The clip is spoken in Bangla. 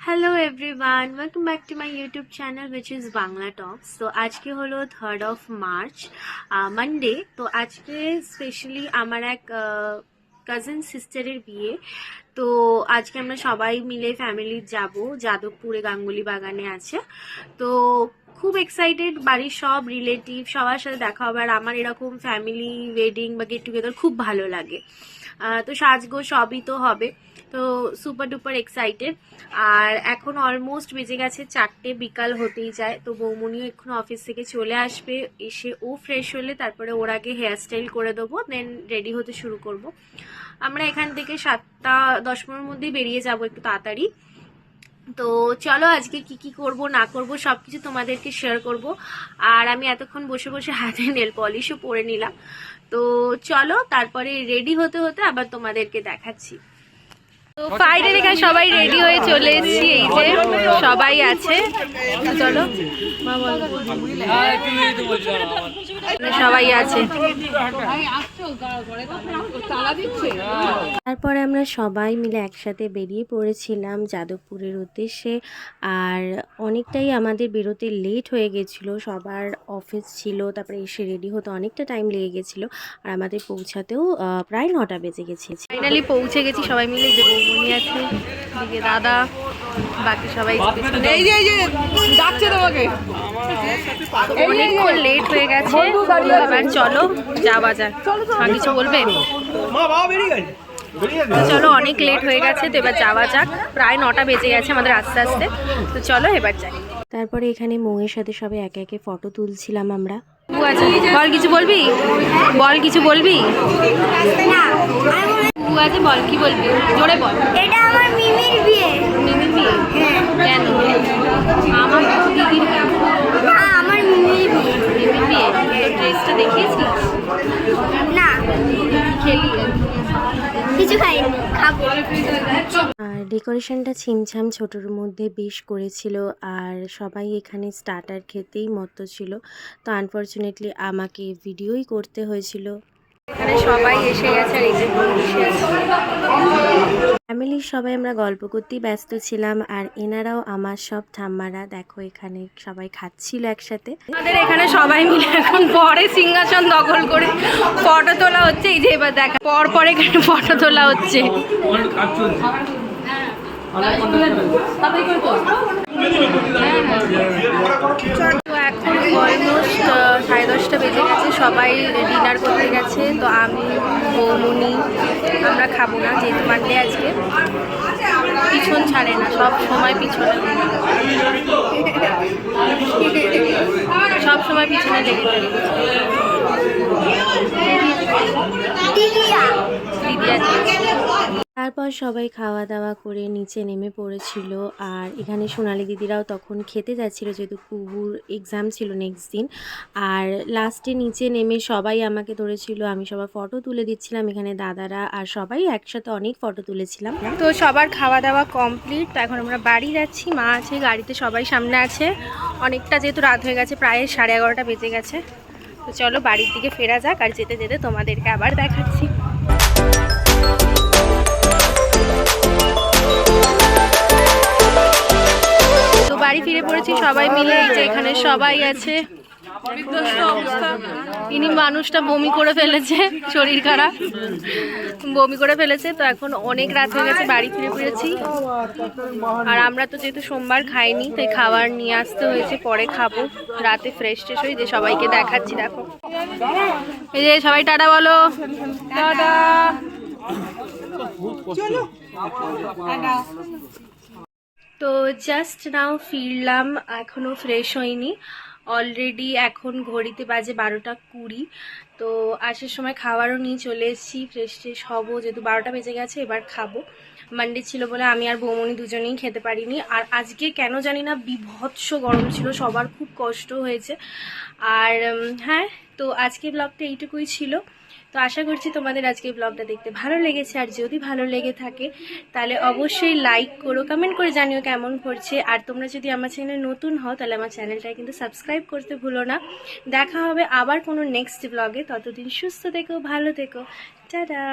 Hello everyone, welcome back to my YouTube channel which is Bangla talks. तो आज के hello 3rd of March Monday. তো আজকে স্পেশালি আমার এক কাজিন সিস্টারের বিয়ে। তো আজকে আমরা সবাই মিলে ফ্যামিলি যাব যাদবপুরে, গাঙ্গুলি বাগানে আছে। তো খুব এক্সাইটেড, বাড়ির সব রিলেটিভ সবার সাথে দেখা হবে। আর আমার এরকম ফ্যামিলি ওয়েডিং বা গেট টুগেদার খুব ভালো লাগে। তো সাজগো সবই তো হবে, তো সুপার ডুপার এক্সাইটেড। আর এখন অলমোস্ট বেজে গেছে 4টে, বিকাল হতেই যায়। তো বৌমনিও এখন অফিস থেকে চলে আসবে, এসে ও ফ্রেশ হলে তারপরে ওর আগে হেয়ার স্টাইল করে দেবো, দেন রেডি হতে শুরু করব। আমরা এখান থেকে 7:10-15 মধ্যেই বেরিয়ে যাব, একটু তাড়াতাড়ি। তো চলো আজকে কি কি করব না করব সবকিছু তোমাদেরকে শেয়ার করব। আর আমি এতক্ষণ বসে বসে হাতে নেল পলিশও পরে নিলাম। তো চলো তারপরে রেডি হতে হতে আবার তোমাদেরকে দেখাচ্ছি। তো ফাইনালি এখানে সবাই রেডি হয়ে চলে এসেছি, এই যে সবাই আছে। চলো সবাই আছে। তারপরে আমরা সবাই মিলে একসাথে বেরিয়ে পড়েছিলাম যাদবপুরের উদ্দেশ্যে। আর অনেকটাই আমাদের বেরোতে লেট হয়ে গেছিলো, সবার অফিস ছিল, তারপরে এসে রেডি হতে অনেকটা টাইম লেগে গেছিলো। আর আমাদের পৌঁছাতেও প্রায় 9টা বেজে গেছে। ফাইনালি পৌঁছে গেছি সবাই মিলে, যে বৌমনি আছে, দিকে দাদা, বাকি সবাই অনেকক্ষণ লেট হয়ে গেছে। এবার চলো যাওয়া যাক। কিছু বলবে? চলো অনেক লেট হয়ে গেছে, তো এবার যাওয়া যাক। প্রায় 9টা বেজে গেছে আমাদের আস্তে আস্তে। তো চলো এবার যাই। তারপরে এখানে মৌয়ের সাথে সবাই একে একে ফটো তুলছিলাম আমরা। বল কিছু বলবি, বল কিছু বলবি। আছে, বল কি বলবি, জোরে বল। এটা আমার মিমির বিয়ে। মিমির বিয়ে? কেন? আমার দিদির বিয়ে। না, আমার মিমির বিয়ে। মিমির বিয়ে? তোর ড্রেসটা দেখিয়েছিস? না, খেলি? কিছু খাইনি, খাবো। আর ডেকোরেশনটা ছিমছাম ছোটোর মধ্যে বেশ করেছিল। আর সবাই এখানে স্টার্টার খেতেই মত্ত ছিল। তো আনফর্চুনেটলি আমাকে ভিডিওই করতে হয়েছিল। এখানে সবাই এসে গেছে, আর এই যে ফ্যামিলির সবাই আমরা গল্প করতেই ব্যস্ত ছিলাম। আর এনারাও আমার সব ঠাম্মারা, দেখো এখানে সবাই খাচ্ছিল একসাথে। আমাদের এখানে সবাই মিলে এখন পরে সিংহাসন দখল করে ফটো তোলা হচ্ছে। এই যে এবার দেখা পর এখানে ফটো তোলা হচ্ছে। তো এখন অলমোস্ট 10:30 বেজে গেছে, সবাই ডিনার করতে গেছে। তো আমি, বৌমনি, আমরা খাবো না, যেহেতু মানডে আজকে। পিছন ছাড়ে না, সব সময় পিছনে, সব সময় পিছনে লেগে থাকে। দিদি আছে। তারপর সবাই খাওয়া দাওয়া করে নিচে নেমে পড়েছিল। আর এখানে সোনালি দিদিরাও তখন খেতে যাচ্ছিলো, যেহেতু কুহুর এক্সাম ছিল নেক্সট দিন। আর লাস্টে নিচে নেমে সবাই আমাকে ধরেছিল, আমি সবার ফটো তুলে দিচ্ছিলাম। এখানে দাদারা আর সবাই একসাথে অনেক ফটো তুলেছিলাম। তো সবার খাওয়া দাওয়া কমপ্লিট। তো এখন আমরা বাড়ি যাচ্ছি, মা আছে গাড়িতে, সবাই সামনে আছে। অনেকটা যেহেতু রাত হয়ে গেছে, প্রায় 11:30 বেজে গেছে। তো চলো বাড়ির দিকে ফেরা যাক, আর যেতে যেতে তোমাদেরকে আবার দেখাচ্ছি। তো বাড়ি ফিরে পড়েছি সবাই মিলে, এই যে এখানে সবাই আছে। ইনি মানুষটা বমি করে ফেলেছে, শরীর খারাপ, বমি করে ফেলেছে। তো এখন অনেক রাত হয়ে গেছে, বাড়ি ফিরে পড়েছি। আর আমরা তো যেহেতু সোমবার খাইনি, তাই খাবার নিয়ে আসতে হয়েছে, পরে খাবো রাতে ফ্রেশ ট্রেশ হয়ে। যে সবাইকে দেখাচ্ছি, দেখো এই যে সবাই টাটা বলো। টাটা। তো জাস্ট নাও ফিরলাম, এখনও ফ্রেশ হয়নি। অলরেডি এখন ঘড়িতে বাজে 12:20। তো আসার সময় খাবারও নিয়ে চলে এসেছি, ফ্রেশ ট্রেশ হবো, যেহেতু 12টা বেজে গেছে, এবার খাবো। মানডে ছিল বলে আমি আর বৌমনি দুজনেই খেতে পারিনি। আর আজকে কেন জানি না বিভৎস গরম ছিল, সবার খুব কষ্ট হয়েছে। আর হ্যাঁ, তো আজকে ব্লগটা এইটুকুই ছিল। তো আশা করছি তোমাদের আজকে ব্লগটা দেখতে ভালো লেগেছে। আর যদি ভালো লেগে থাকে তাহলে অবশ্যই লাইক করো, কমেন্ট করে জানিও কেমন করছে। আর তোমরা যদি আমার চ্যানেলে নতুন হও তাহলে আমার চ্যানেলটা কিন্তু সাবস্ক্রাইব করতে ভুলো না। দেখা হবে আবার কোনো নেক্সট ব্লগে, ততদিন সুস্থ থেকো, ভালো থেকো, টাটা।